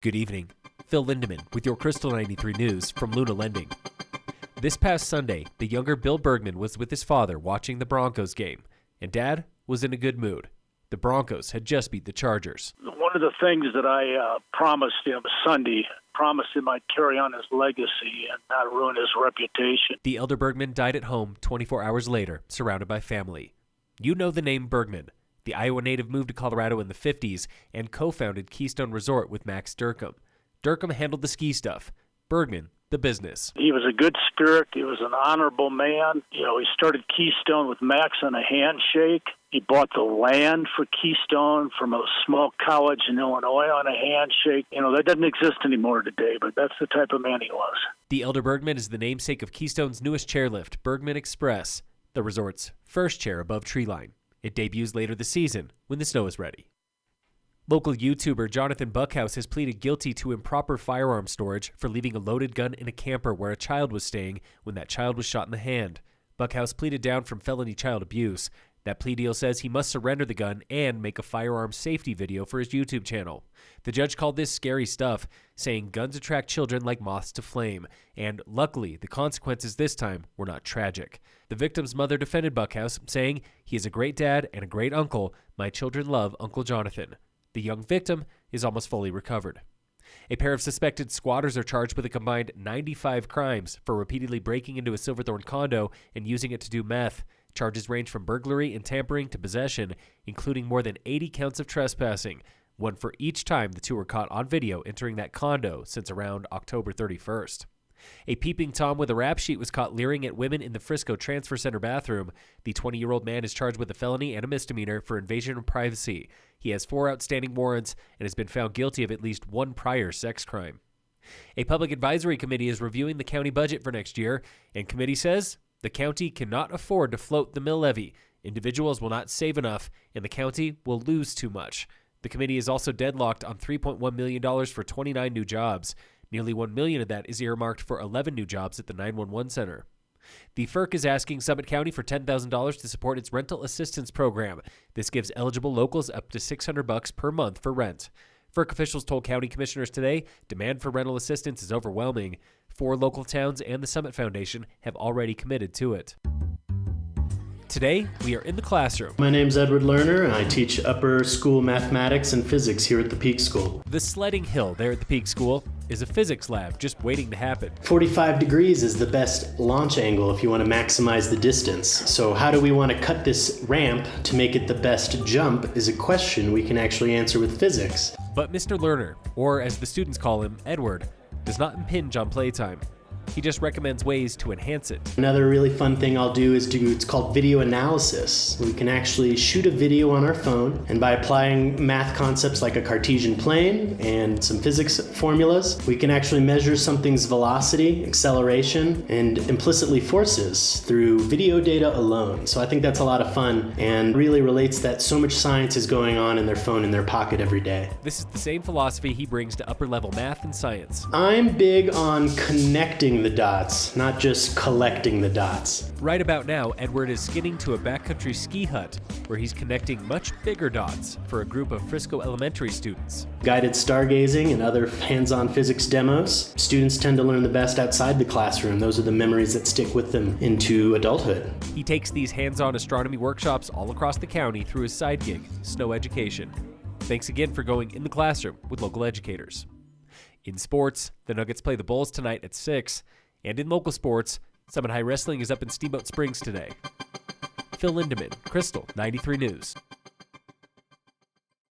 Good evening. Phil Lindeman with your Krystal 93 News from Luna Lending. This past Sunday, the younger Bill Bergman was with his father watching the Broncos game, and Dad was in a good mood. The Broncos had just beat the Chargers. One of the things that I promised him Sunday, promised him I'd carry on his legacy and not ruin his reputation. The elder Bergman died at home 24 hours later, surrounded by family. You know the name Bergman. The Iowa native moved to Colorado in the 50s and co-founded Keystone Resort with Max Durkheim. Durkheim handled the ski stuff. Bergman, the business. He was a good spirit. He was an honorable man. He started Keystone with Max on a handshake. He bought the land for Keystone from a small college in Illinois on a handshake. That doesn't exist anymore today, but that's the type of man he was. The elder Bergman is the namesake of Keystone's newest chairlift, Bergman Express, the resort's first chair above treeline. It debuts later this season when the snow is ready. Local YouTuber Jonathan Buckhouse has pleaded guilty to improper firearm storage for leaving a loaded gun in a camper where a child was staying when that child was shot in the hand. Buckhouse pleaded down from felony child abuse. That plea deal says he must surrender the gun and make a firearm safety video for his YouTube channel. The judge called this scary stuff, saying guns attract children like moths to flame, and luckily the consequences this time were not tragic. The victim's mother defended Buckhouse, saying, "He is a great dad and a great uncle. My children love Uncle Jonathan." The young victim is almost fully recovered. A pair of suspected squatters are charged with a combined 95 crimes for repeatedly breaking into a Silverthorne condo and using it to do meth. Charges range from burglary and tampering to possession, including more than 80 counts of trespassing, one for each time the two were caught on video entering that condo since around October 31st. A Peeping Tom with a rap sheet was caught leering at women in the Frisco Transfer Center bathroom. The 20-year-old man is charged with a felony and a misdemeanor for invasion of privacy. He has 4 outstanding warrants and has been found guilty of at least 1 prior sex crime. A public advisory committee is reviewing the county budget for next year, and committee says the county cannot afford to float the mill levy. Individuals will not save enough, and the county will lose too much. The committee is also deadlocked on $3.1 million for 29 new jobs. Nearly $1 million of that is earmarked for 11 new jobs at the 911 center. The FIRC is asking Summit County for $10,000 to support its rental assistance program. This gives eligible locals up to $600 per month for rent. FIRC officials told county commissioners today demand for rental assistance is overwhelming. 4 local towns and the Summit Foundation have already committed to it. Today, we are in the classroom. My name's Edward Lerner, and I teach upper school mathematics and physics here at the Peak School. The sledding hill there at the Peak School is a physics lab just waiting to happen. 45 degrees is the best launch angle if you want to maximize the distance. So how do we want to cut this ramp to make it the best jump is a question we can actually answer with physics. But Mr. Lerner, or as the students call him, Edward, does not impinge on playtime. He just recommends ways to enhance it. Another really fun thing I'll do is it's called video analysis. We can actually shoot a video on our phone, and by applying math concepts like a Cartesian plane and some physics formulas, we can actually measure something's velocity, acceleration, and implicitly forces through video data alone. So I think that's a lot of fun and really relates that so much science is going on in their phone in their pocket every day. This is the same philosophy he brings to upper-level math and science. I'm big on connecting the dots, not just collecting the dots. Right about now, Edward is skinning to a backcountry ski hut where he's connecting much bigger dots for a group of Frisco elementary students. Guided stargazing and other hands-on physics demos. Students tend to learn the best outside the classroom. Those are the memories that stick with them into adulthood. He takes these hands-on astronomy workshops all across the county through his side gig, Snow Education. Thanks again for going in the classroom with local educators. In sports, the Nuggets play the Bulls tonight at 6. And in local sports, Summit High Wrestling is up in Steamboat Springs today. Phil Lindeman, Krystal 93 News.